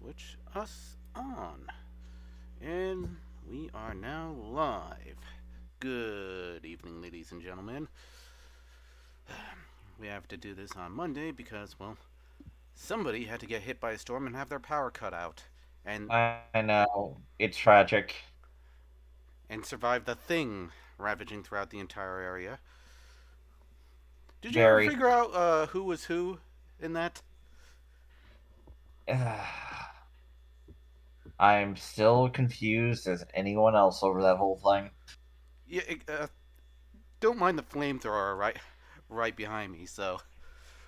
switch us on. And we are now live. Good evening, ladies and gentlemen. We have to do this on Monday because, well, somebody had to get hit by a storm and have their power cut out. And I know. It's tragic. survive the thing ravaging throughout the entire area. Did you ever Very. figure out who was who in that? I'm still confused as anyone else over that whole thing. Yeah, don't mind the flamethrower right behind me. So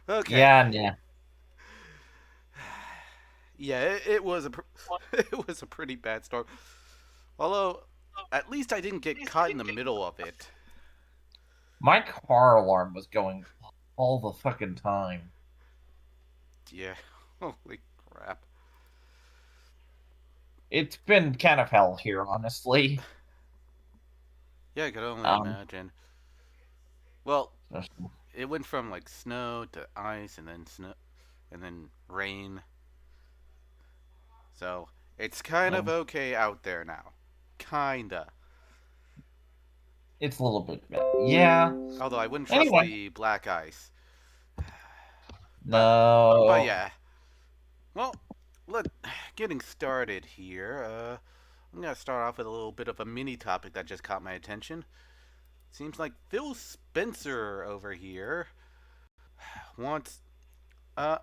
okay. Yeah, yeah. Yeah, it was it was a pretty bad storm. Although, at least I didn't get caught in the middle of it. My car alarm was going all the fucking time. Yeah, holy crap. It's been kind of hell here, honestly. Yeah, I could only Um, imagine. Well, it went from like snow to ice and then snow and then rain. So, it's kind of um, okay out there now. Kinda. it's a little bit bad. Yeah. Although I wouldn't trust Anyway, the black ice. But no. yeah. Well, let getting started here. I'm gonna start off with a little bit of a mini topic that just caught my attention. Seems like Phil Spencer over here wants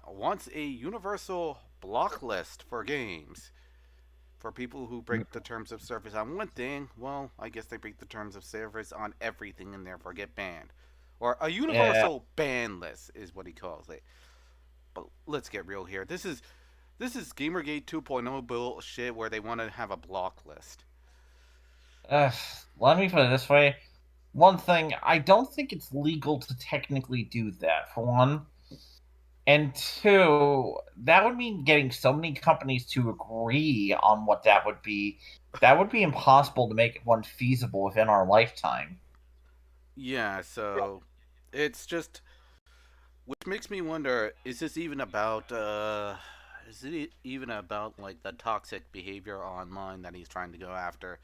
wants a universal block list for games for people who break the terms of service on one thing. Well, I guess they break the terms of service on everything and therefore get banned. Or a Yeah. universal ban list is what he calls it. But let's get real here. This is Gamergate 2.0 bullshit where they want to have a block list. Uh, Let me put it this way. One thing, I don't think it's legal to technically do that, for one. And two, that would mean getting so many companies to agree on what that would be. That would be impossible to make one feasible within our lifetime. Yeah, so it's just which makes me wonder, is this even about is it even about like the toxic behavior online that he's trying to go after?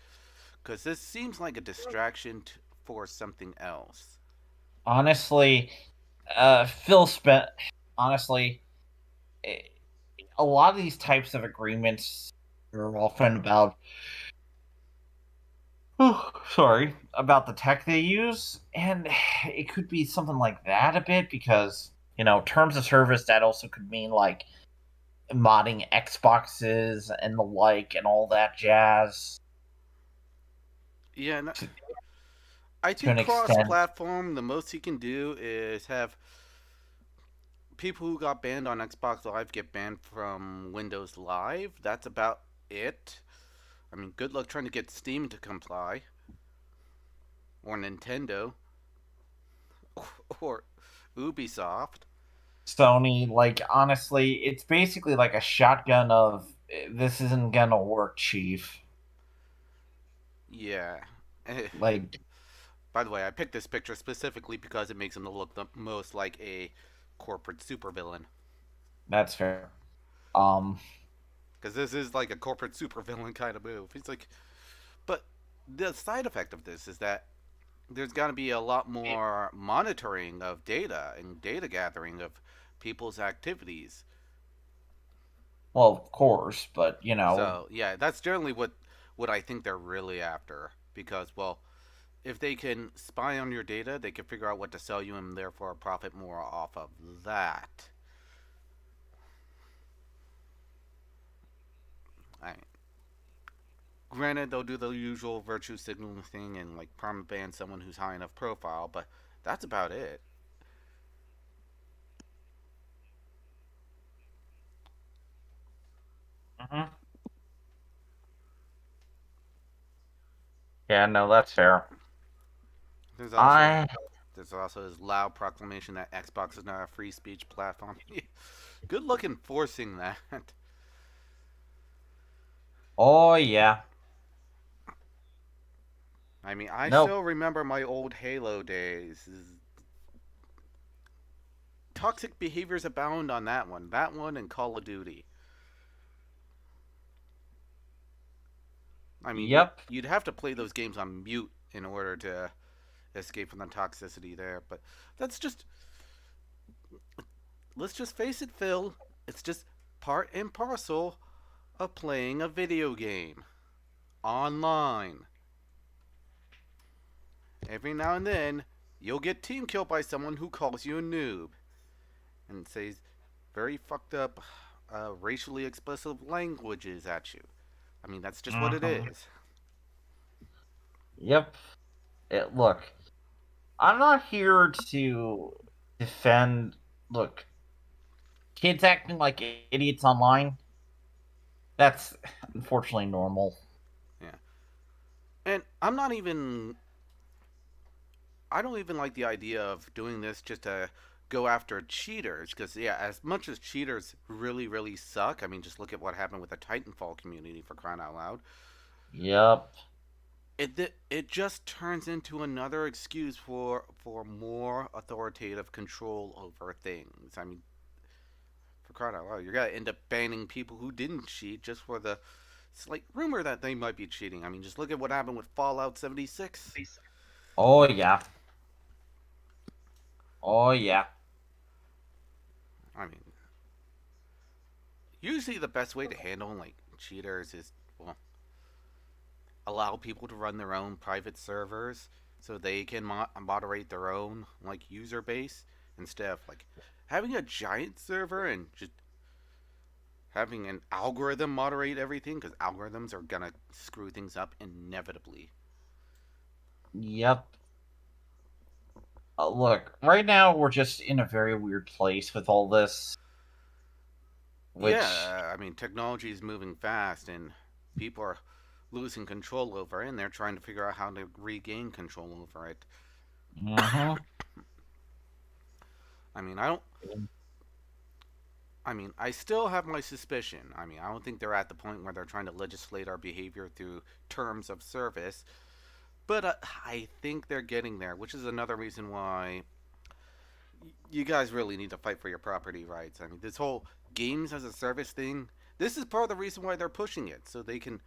Cuz this seems like a distraction for something else. Honestly, Phil spent. Honestly, eh, a lot of these types of agreements are often about. Sorry, about the tech they use, and it could be something like that a bit because terms of service that also could mean like modding Xboxes and the like and all that jazz Yeah, to, I to think an extent. cross-platform the most he can do is have people who got banned on Xbox Live get banned from Windows Live. That's about it. I mean, good luck trying to get Steam to comply or Nintendo or Ubisoft. Sony, like honestly, it's basically like a shotgun of this isn't gonna work, chief. Yeah. Like By the way, I picked this picture specifically because it makes him look the most like a corporate supervillain. that's fair. Um, Because this is like a corporate supervillain kind of move. He's like, but the side effect of this is that there's got to be a lot more monitoring of data and data gathering of people's activities. well, of course, but So yeah, that's generally what I think they're really after. Because well, if they can spy on your data, they can figure out what to sell you and therefore profit more off of that. I, Granted, they'll do the usual virtue signaling thing and like permaban someone who's high enough profile, but that's about it. mhm. Yeah, no, that's fair. There's also I there's also his loud proclamation that Xbox is not a free speech platform. Good luck enforcing that. Oh yeah. I mean, I Nope. still remember my old Halo days. Toxic behaviors abound on that one. That one and Call of Duty. I mean, Yep. you'd have to play those games on mute in order to escape from the toxicity there. But that's just, let's just face it, Phil. It's just part and parcel of playing a video game online. Every now and then, you'll get team killed by someone who calls you a noob and says very fucked up, racially explicit languages at you. I mean, that's just what it Hmm. is. Yep. Look, I'm not here to defend. Look, kids acting like idiots online. That's unfortunately normal. Yeah. And I'm not even. I don't even like the idea of doing this just to go after cheaters. Because, yeah, as much as cheaters really, really suck, I mean, just look at what happened with the Titanfall community for crying out loud. Yep. It just turns into another excuse for more authoritative control over things. I mean, for crying out loud, you're gonna end up banning people who didn't cheat just for the slight rumor that they might be cheating. I mean, just look at what happened with Fallout 76. Oh yeah. Oh yeah. I mean, usually the best way to handle like cheaters is, well, allow people to run their own private servers so they can moderate their own like user base instead of like having a giant server and just having an algorithm moderate everything, because algorithms are gonna screw things up inevitably. Yep. Look, right now we're just in a very weird place with all this, which. Yeah, I mean, technology is moving fast and people are losing control over it, and they're trying to figure out how to regain control over it. Mm-hmm. I mean, I don't. I mean, I still have my suspicion. I mean, I don't think they're at the point where they're trying to legislate our behavior through terms of service, but I think they're getting there, which is another reason why you guys really need to fight for your property rights. I mean, this whole games as a service thing, this is part of the reason why they're pushing it, so they can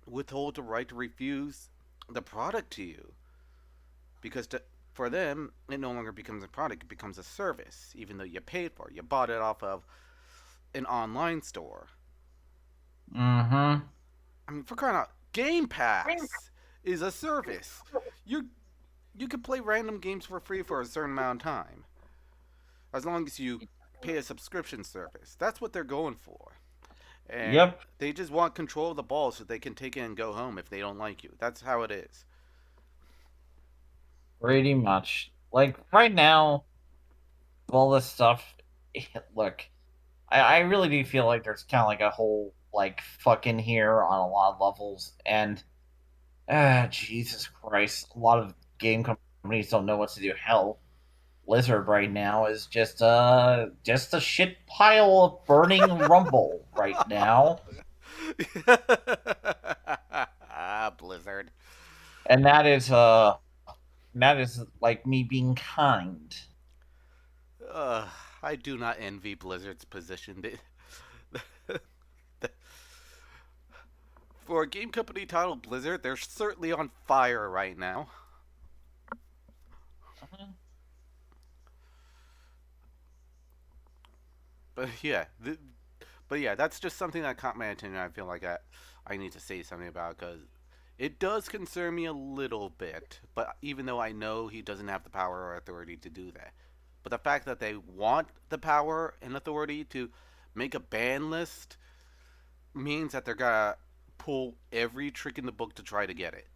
withhold the right to refuse the product to you, because for them it no longer becomes a product, it becomes a service, even though you paid for it, you bought it off of an online store. Mm-hmm. I mean, for crying out, Game Pass is a service. You can play random games for free for a certain amount of time, as long as you pay a subscription service. That's what they're going for. And Yep. they just want control of the ball so they can take it and go home if they don't like you. That's how it is. Pretty much. Like right now, all this stuff. Look, I really do feel like there's kind of like a whole like fucking here on a lot of levels, and Jesus Christ, a lot of game companies don't know what to do. Hell, Blizzard right now is just a shit pile of burning rumble right now, Blizzard. and that is like me being kind. Uh, I do not envy Blizzard's position. For a game company titled Blizzard, they're certainly on fire right now. But yeah, that's just something that caught my attention. I feel like I need to say something about, because it does concern me a little bit. But even though I know he doesn't have the power or authority to do that, but the fact that they want the power and authority to make a ban list means that they're gonna pull every trick in the book to try to get it.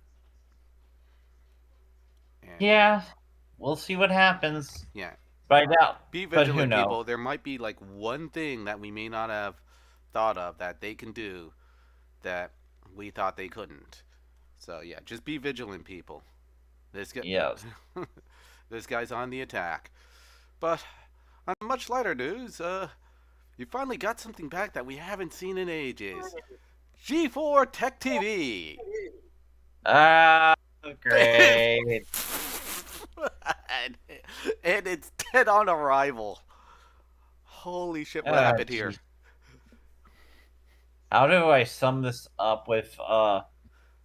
And Yeah, we'll see what happens. yeah, But I doubt. be But who vigilant, knows? people. There might be like one thing that we may not have thought of that they can do that we thought they couldn't. So yeah, just be vigilant, people. This guy, Yes. this guy's on the attack. But on much lighter news, you finally got something back that we haven't seen in ages. G4 Tech TV. Ah, and, great. and it's dead on arrival. Holy shit! What happened here? Geez. how do I sum this up with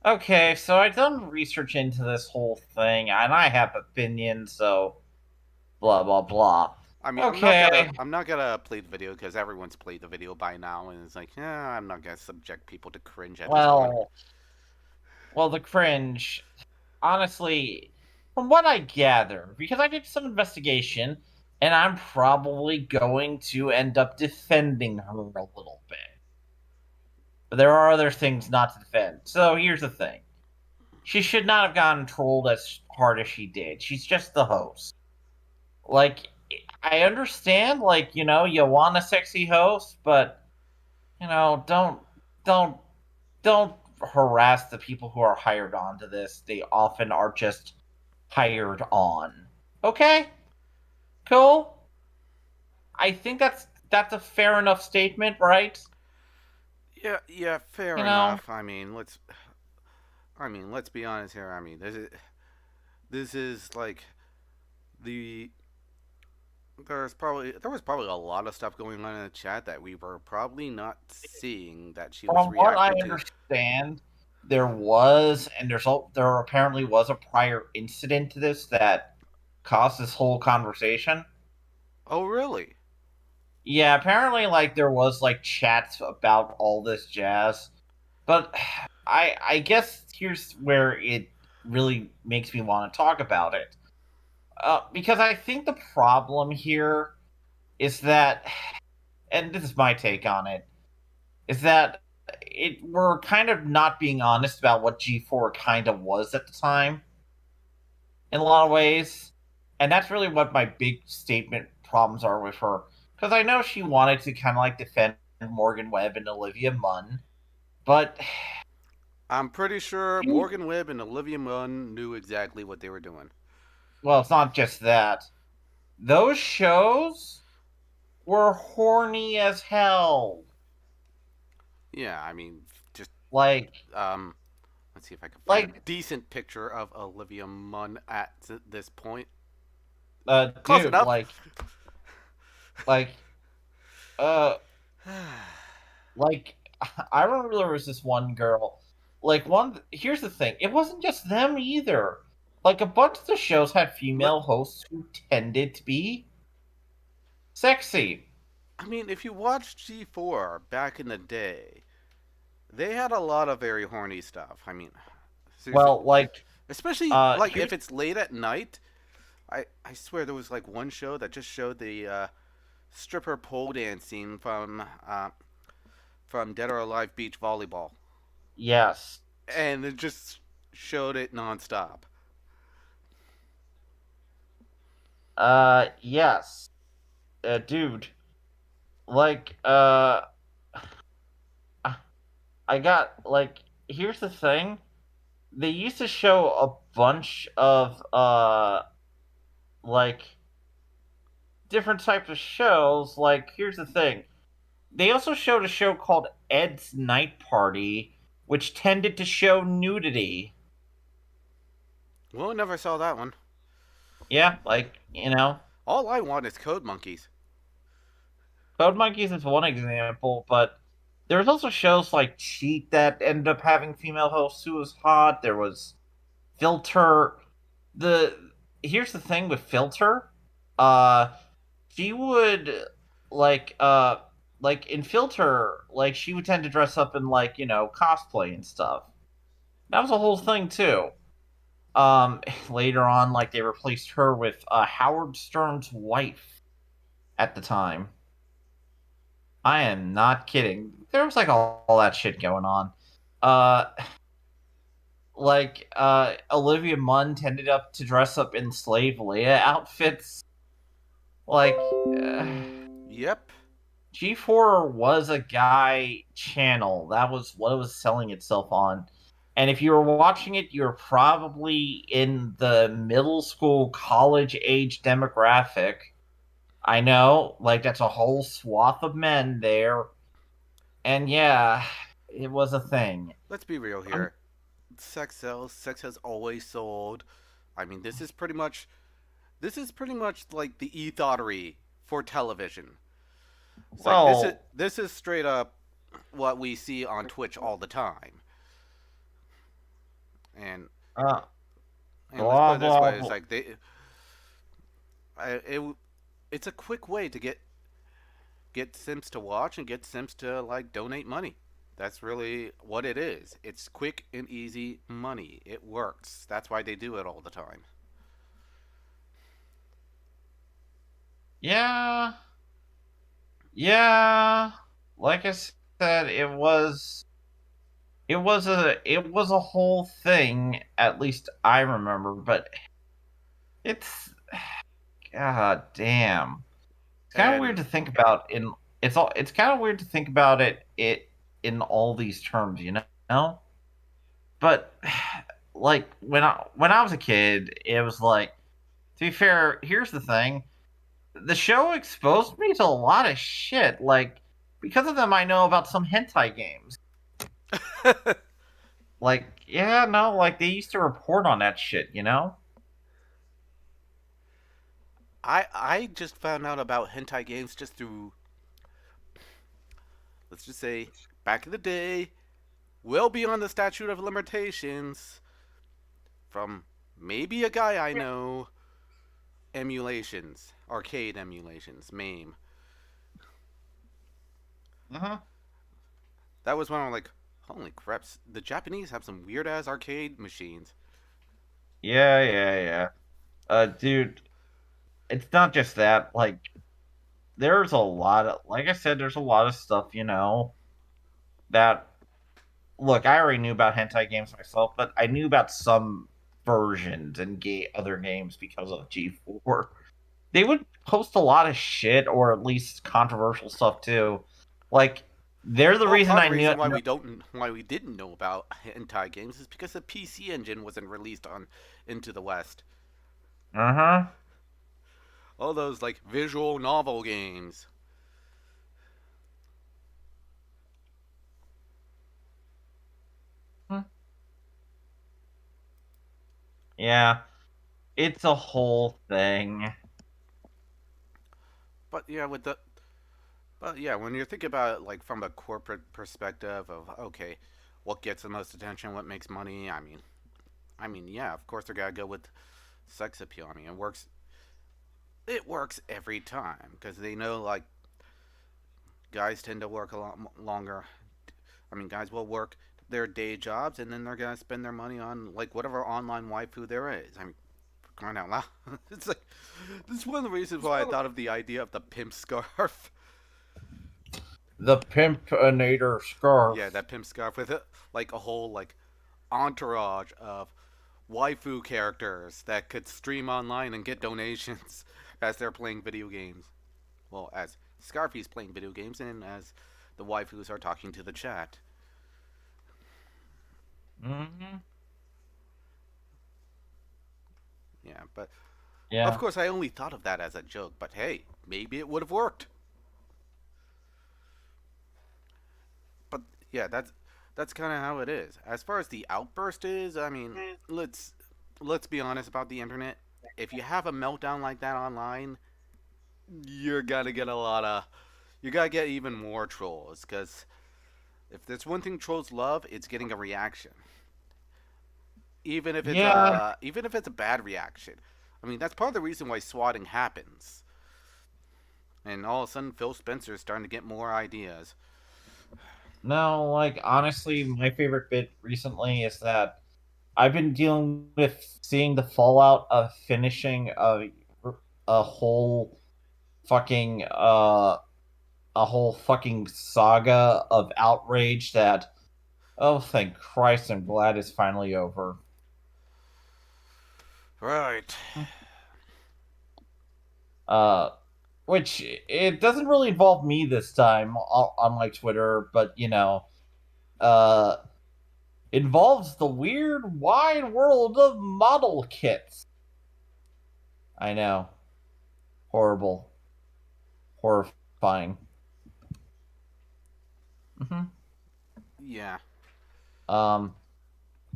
okay, so I've done research into this whole thing and I have opinions, so blah blah blah. I mean, Okay. I'm not gonna play the video because everyone's played the video by now, and it's like, I'm not gonna subject people to cringe at this point. Well, the cringe. Honestly, from what I gather, because I did some investigation, and I'm probably going to end up defending her a little bit. But there are other things not to defend. So here's the thing. She should not have gotten trolled as hard as she did. She's just the host. Like, I understand, like, you want a sexy host, but, don't, don't harass the people who are hired onto this. They often are just hired on. Okay? Cool? I think that's a fair enough statement, right? Yeah, yeah, You fair know? enough. Let's be honest here. This is like the there was probably a lot of stuff going on in the chat that we were probably not seeing that she was From what I reacting to. understand, there apparently was a prior incident to this that caused this whole conversation. Oh, really? Yeah, apparently like there was like chats about all this jazz. But I guess here's where it really makes me want to talk about it. Because I think the problem here is that, and this is my take on it, is that we're kind of not being honest about what G4 kind of was at the time in a lot of ways. And that's really what my big statement problems are with her. Because I know she wanted to kind of like defend Morgan Webb and Olivia Munn, but I'm pretty sure Morgan Webb and Olivia Munn knew exactly what they were doing. well, it's not just that. Those shows were horny as hell. Yeah, I mean, just Like, um, let's see if I can find a like, decent picture of Olivia Munn at this point. Close dude, enough. like, uh, like, I remember there was this one girl. Here's the thing: it wasn't just them either. Like, a bunch of the shows had Let female hosts who tended to be sexy. I mean, if you watched G4 back in the day, they had a lot of very horny stuff. I mean, seriously, Well, like, especially like here's if it's late at night. I swear there was like one show that just showed the stripper pole dancing from Dead or Alive Beach Volleyball, yes, and it just showed it nonstop. yes, dude. Like, I got like. Here's the thing: they used to show a bunch of like different types of shows. Like, here's the thing: they also showed a show called Ed's Night Party, which tended to show nudity. Well, I never saw that one. Yeah, like, All I want is Code Monkeys. Code Monkeys is one example, but there's also shows like Cheat that ended up having female hosts who was hot. There was Filter. The Here's the thing with Filter. Uh she would like in Filter, like she would tend to dress up in like, cosplay and stuff. That was a whole thing too. Later on, like they replaced her with Howard Stern's wife at the time. I am not kidding. There was like all that shit going on. Uh Olivia Munn tended up to dress up in slave Leia outfits. Like Yep. G4 was a guy channel. That was what it was selling itself on. And if you were watching it, you're probably in the middle school, college age demographic. I know, like that's a whole swath of men there. And yeah, it was a thing. Let's be real Um, here. Sex sells. Sex has always sold. I mean, this is pretty much like the e-thottery for television. It's like well, this is straight up. what we see on Twitch all the time. And Uh, and let's put blah it this blah way: it's blah. like it's a quick way to get Sims to watch and get Sims to like donate money. That's really what it is. It's quick and easy money. It works. That's why they do it all the time. Yeah, yeah. Like I said, it was a whole thing. At least I remember, but it's god damn. It's kind of weird And to think about in it's kind of weird to think about it in all these terms, you know? But like when I was a kid, it was like to be fair, here's the thing. The show exposed me to a lot of shit. Like because of them I know about some hentai games. Like, yeah, no, like they used to report on that shit, you know? I just found out about hentai games just through, let's just say, back in the day, well beyond the statute of limitations, from maybe a guy I know, emulations, arcade emulations, MAME. Uh-huh. That was when I'm like, holy crap, the Japanese have some weird ass arcade machines. Yeah, yeah, yeah. Dude, it's not just that. Like, there's a lot of, like I said, there's a lot of stuff, you know, that, look, I already knew about hentai games myself, but I knew about some versions and other games because of G4. They would post a lot of shit, or at least controversial stuff too. Like, they're the Well, reason part of I the knew. reason why we didn't know about hentai games is because the PC engine wasn't released on into the West. Uh huh. All those like visual novel games. Yeah, it's a whole thing. But yeah, with the but yeah, when you're thinking about it like from a corporate perspective of okay, what gets the most attention, what makes money, I mean, yeah, of course they're gonna go with sex appeal. I mean, it works every time because they know like guys tend to work a lot longer. I mean, guys will work their day jobs and then they're gonna spend their money on like whatever online waifu there is. I mean, for crying out loud, it's like this is one of the reasons why I thought of the idea of the pimp scarf. The Pimpinator Yeah, scarf. that pimp scarf with like a whole like entourage of waifu characters that could stream online and get donations as they're playing video games. Well, as Scarfy's playing video games and as the waifus are talking to the chat. Hmm. Yeah, but of Yeah. course I only thought of that as a joke, but hey, maybe it would have worked. But yeah, that's kind of how it is. As far as the outburst is, I mean, let's be honest about the internet. If you have a meltdown like that online, you're gonna get a lot of you gotta get even more trolls because if there's one thing trolls love, it's getting a reaction, Yeah. even if it's a bad reaction. I mean, that's part of the reason why swatting happens. And all of a sudden, Phil Spencer's starting to get more ideas. No, like honestly, my favorite bit recently is that I've been dealing with seeing the fallout of finishing a whole fucking a whole fucking saga of outrage that, oh thank Christ, I'm glad it's finally over. Right. Uh which it doesn't really involve me this time on my Twitter, but you know, uh involves the weird wide world of model kits. I know. Horrible. Horrifying. Hmm. Yeah. Um,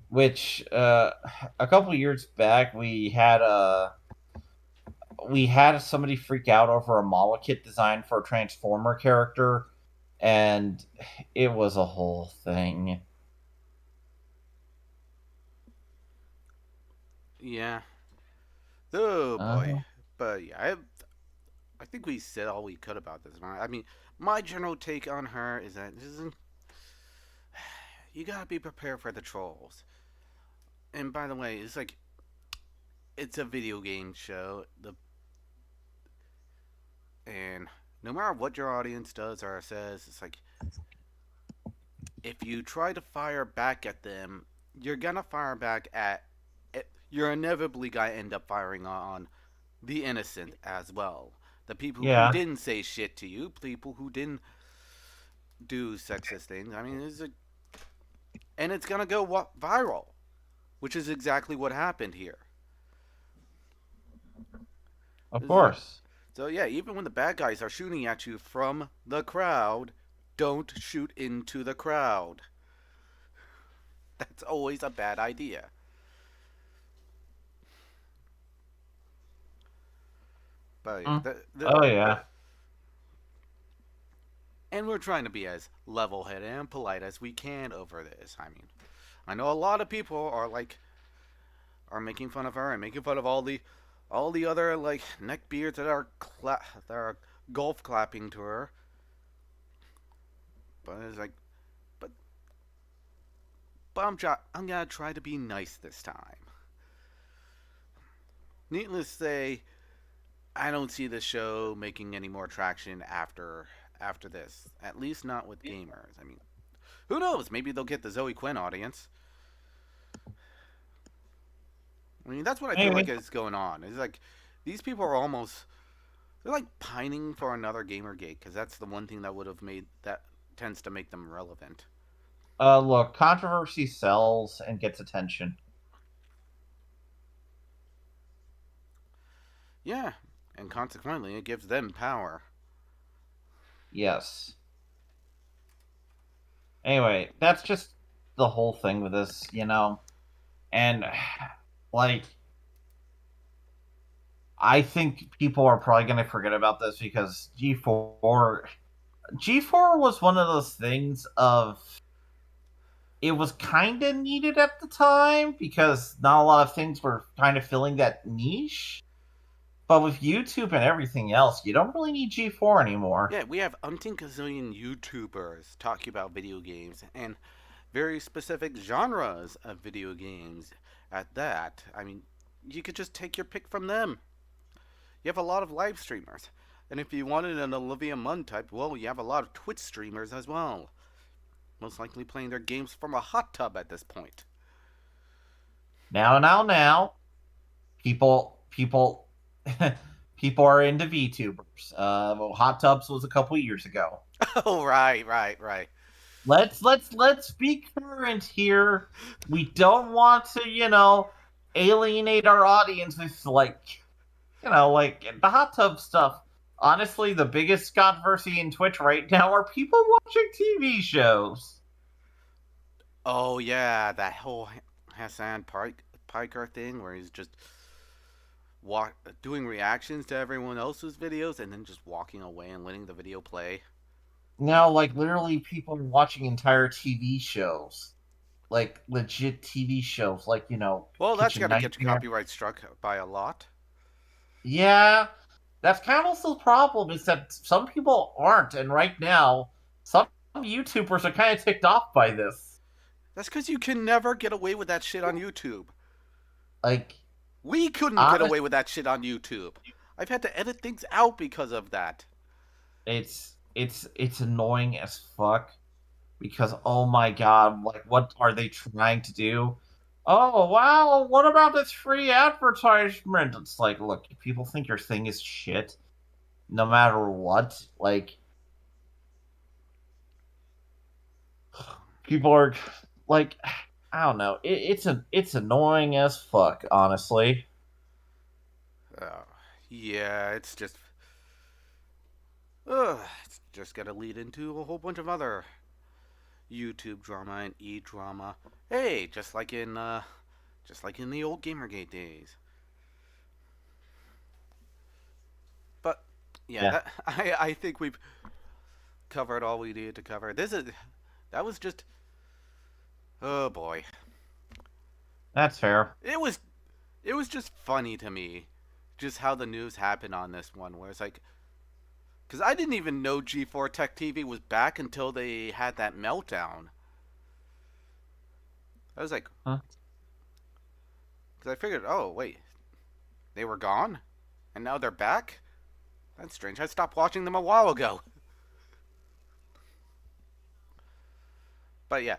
which a couple years back we had somebody freak out over a model kit design for a Transformer character, and it was a whole thing. Yeah. Oh boy. Uh, But yeah, I think we said all we could about this. I mean, my general take on her is that you gotta be prepared for the trolls. And by the way, it's like it's a video game show. And no matter what your audience does or says, it's like if you try to fire back at them, you're gonna fire back at. You're inevitably gonna end up firing on the innocent as well. The people who yeah, didn't say shit to you, people who didn't do sexist things. I mean, and it's gonna go viral, which is exactly what happened here. of This is like, course. so yeah, even when the bad guys are shooting at you from the crowd, don't shoot into the crowd. That's always a bad idea. But yeah, Mm. Oh yeah. and we're trying to be as level-headed and polite as we can over this. I mean, I know a lot of people are making fun of her and making fun of all the other like neckbeards that are golf clapping to her. But it's like, but I'm gonna try to be nice this time. Needless to say, I don't see the show making any more traction after this. At least not with gamers. I mean, who knows? Maybe they'll get the Zoe Quinn audience. I mean, that's what I feel like Maybe. is going on. It's like these people are almost they're like pining for another Gamergate because that's the one thing that would have made that tends to make them relevant. Look, controversy sells and gets attention. Yeah, and consequently, it gives them power. Yes. Anyway, that's just the whole thing with this, and like I think people are probably going to forget about this because G4 was one of those things of it was kind of needed at the time because not a lot of things were kind of filling that niche. But with YouTube and everything else, you don't really need G4 anymore. Yeah, we have umpteen gazillion YouTubers talking about video games and very specific genres of video games at that. I mean, you could just take your pick from them. You have a lot of live streamers. And if you wanted an Olivia Munn type, well, you have a lot of Twitch streamers as well. Most likely playing their games from a hot tub at this point. Now, people, people are into VTubers. Well, Hot Tubs was a couple years ago. Oh, right. Let's be current here. We don't want to, alienate our audience with like the hot tub stuff. Honestly, the biggest controversy in Twitch right now are people watching TV shows. Oh, yeah, that whole Hassan Piker thing where he's just doing reactions to everyone else's videos and then just walking away and letting the video play. Now, like literally, people are watching entire TV shows, like legit TV shows, like Well, that's Kitchen got to get your Nightmare. copyright struck by a lot. Yeah, that's kind of also the problem is that some people aren't, and right now, some YouTubers are kind of ticked off by this. That's because you can never get away with that shit on YouTube. Like, We couldn't get honest, away with that shit on YouTube. I've had to edit things out because of that. it's annoying as fuck because oh my god, like what are they trying to do? Oh wow, what about this free advertisement? It's like, look, if people think your thing is shit, no matter what, like people are like, I don't know, it's annoying as fuck, honestly. Uh, yeah, it's just gonna lead into a whole bunch of other YouTube drama and e-drama. Hey, just like in the old Gamergate days. But yeah, Yeah, that I think covered all we needed to cover. That was just, oh boy. That's fair. It was it was just funny to me, just how the news happened on this one. Where it's like, because I didn't even know G4 Tech TV was back until they had that meltdown. I was like, Huh? because I figured, oh wait, they were gone, and now they're back. That's strange. I stopped watching them a while ago. But yeah,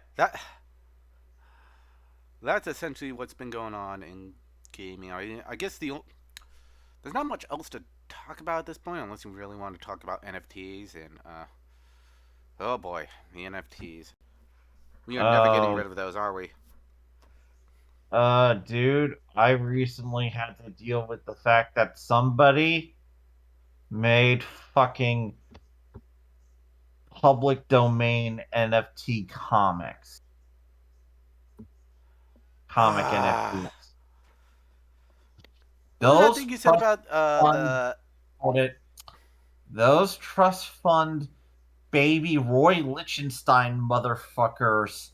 that's essentially what's been going on in gaming. I guess there's not much else to talk about at this point, unless you really want to talk about NFTs and oh boy, the NFTs. We are never getting Oh, rid of those, are we? dude, I recently had to deal with the fact that somebody made fucking public domain NFT comics. Comic Ah, NFTs. what was that Those thing you said trust about fund the? hold it. Those trust fund baby Roy Lichtenstein motherfuckers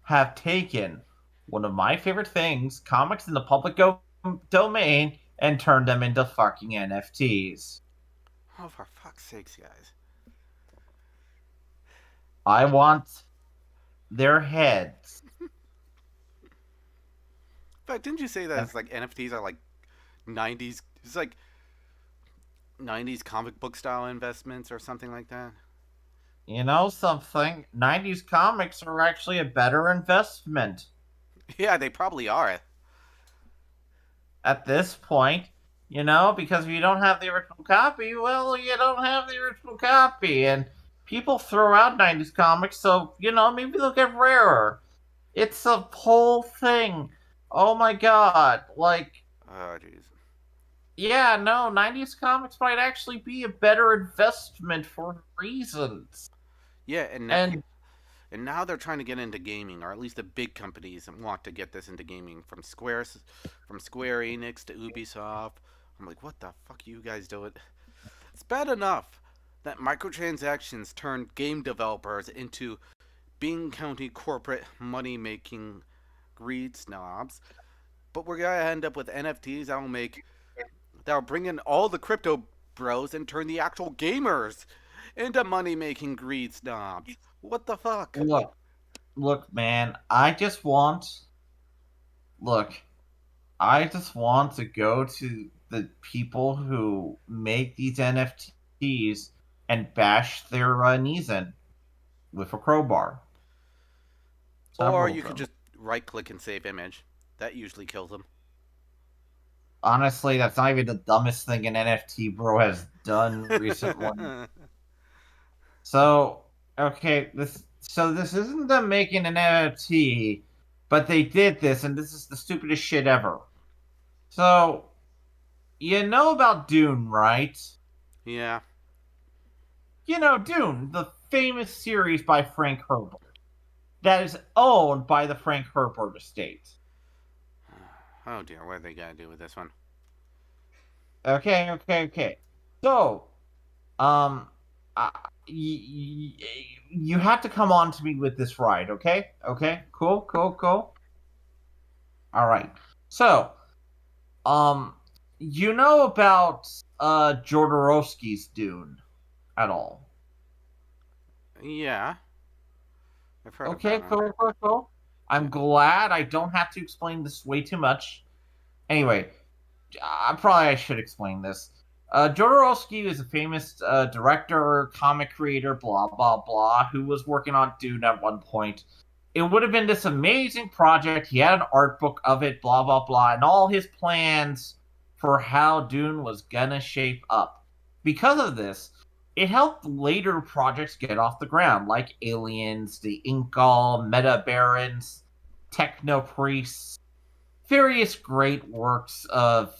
have taken one of my favorite things, comics in the public domain, and turned them into fucking NFTs. Oh, for fuck's sakes, guys! I want their heads. In fact, didn't you say that And it's like NFTs are like '90s? It's like '90s comic book style investments or something like that. you know something? 90s comics are actually a better investment Yeah, they probably are. at this point. You know, because if you don't have the original copy, well, you don't have the original copy. And people throw out 90s comics, so, you know, maybe they'll get rarer. It's a whole thing. Oh my god. Like, Oh, jeez. yeah, no, 90s comics might actually be a better investment for reasons. Yeah, And and now they're trying to get into gaming, or at least the big companies want to get this into gaming. From Square Enix to Ubisoft. I'm like, what the fuck you guys doing? It's bad enough that microtransactions turned game developers into Bean County corporate money making greed snobs, but we're gonna end up with NFTs that'll bring in all the crypto bros and turn the actual gamers into money making greed snobs. What the fuck? look, look, man, look, I just want to go to the people who make these NFTs and bash their knees in with a crowbar. Or Several you of could them. just right click and save image. That usually kills them. Honestly, that's not even the dumbest thing an NFT bro has done recently. So, okay, this isn't them making an NFT, but they did this, and this is the stupidest shit ever. So, you know about Dune, right? Yeah. You know Dune, the famous series by Frank Herbert, that is owned by the Frank Herbert estate. Oh dear, what are they gonna do with this one? Okay. So, um, uh, you have to come on to me with this ride, okay? Okay, cool. All right. So, um, you know about Jodorowsky's Dune at all? Yeah, I've heard of that Okay, one. cool. Yeah. I'm glad I don't have to explain this way too much. Anyway, I should explain this. Jodorowsky is a famous director, comic creator, blah blah blah, who was working on Dune at one point. It would have been this amazing project. He had an art book of it, blah blah blah, and all his plans for how Dune was gonna shape up. Because of this, it helped later projects get off the ground, like Aliens, the Inkall, Meta Barons, Techno Priests, various great works of,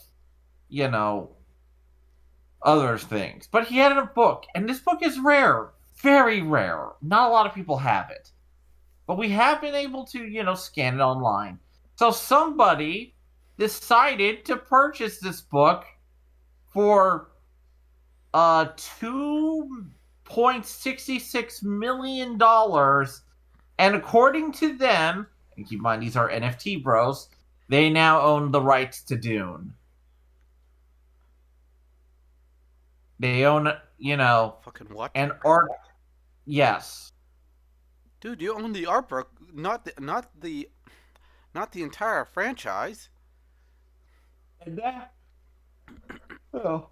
you know, other things. But he had a book, and this book is rare, very rare. Not a lot of people have it. But we have been able to, you know, scan it online. So somebody decided to purchase this book for $2.66 million. And according to them, and keep in mind these are NFT bros, they now own the rights to Dune. They own, Fucking what? an art. Yes. Dude, you own the art book, not the entire franchise. And that, oh.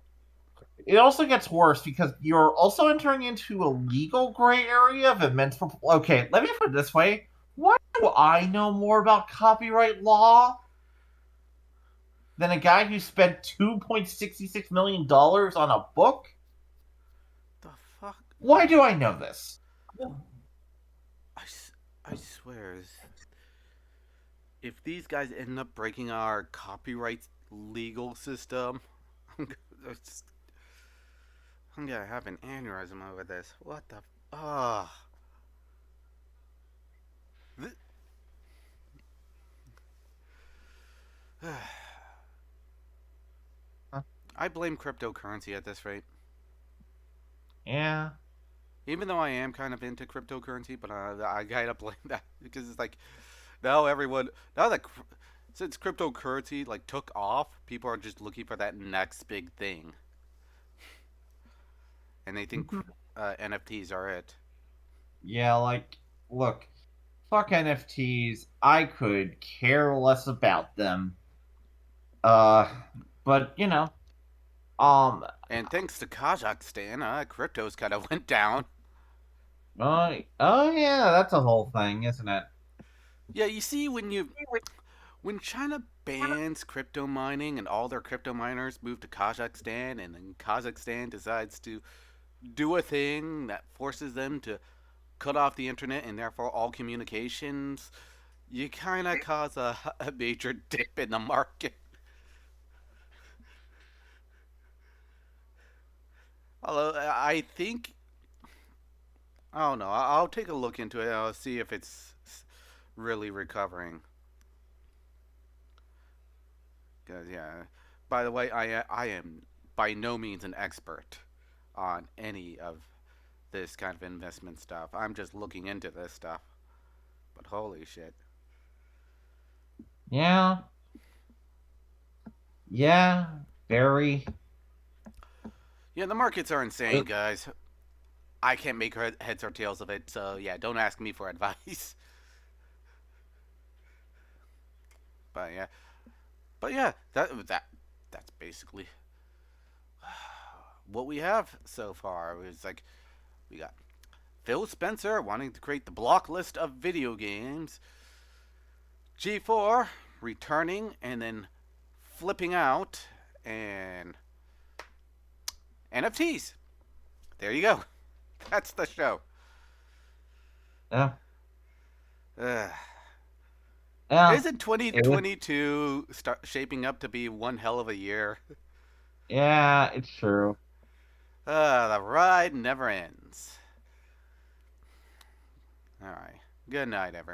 It also gets worse because you're also entering into a legal gray area of immense. Okay, let me put it this way. Why do I know more about copyright law than a guy who spent $2.66 million on a book? The fuck? Why do I know this? I, I swear, if these guys end up breaking our copyright legal system, I'm gonna have an aneurysm over this. What the? Ah. I blame cryptocurrency at this rate. Yeah. Even though I am kind of into cryptocurrency, but I gotta blame that because it's like now everyone now that since cryptocurrency like took off, people are just looking for that next big thing, and they think NFTs are it. Yeah, look, fuck NFTs. I could care less about them. Uh, but, um, And thanks to Kazakhstan, cryptos kind of went down. oh yeah, that's a whole thing, isn't it? Yeah, you see when China bans crypto mining and all their crypto miners move to Kazakhstan, and then Kazakhstan decides to do a thing that forces them to cut off the internet and therefore all communications, you kind of cause a major dip in the market. Although I think, I don't know, I'll take a look into it. I'll see if it's really recovering. Cause yeah, by the way, I am by no means an expert on any of this kind of investment stuff. I'm just looking into this stuff. But holy shit. Yeah, yeah, very. Yeah, the markets are insane, guys. I can't make heads or tails of it, so yeah, don't ask me for advice. But yeah, that's basically what we have so far. It's like we got Phil Spencer wanting to create the block list of video games, G4 returning and then flipping out, and NFTs. There you go. That's the show. Yeah, Uh, yeah. isn't It was. 2022 shaping up to be one hell of a year? Yeah, it's true. The ride never ends. All right. Good night, everyone.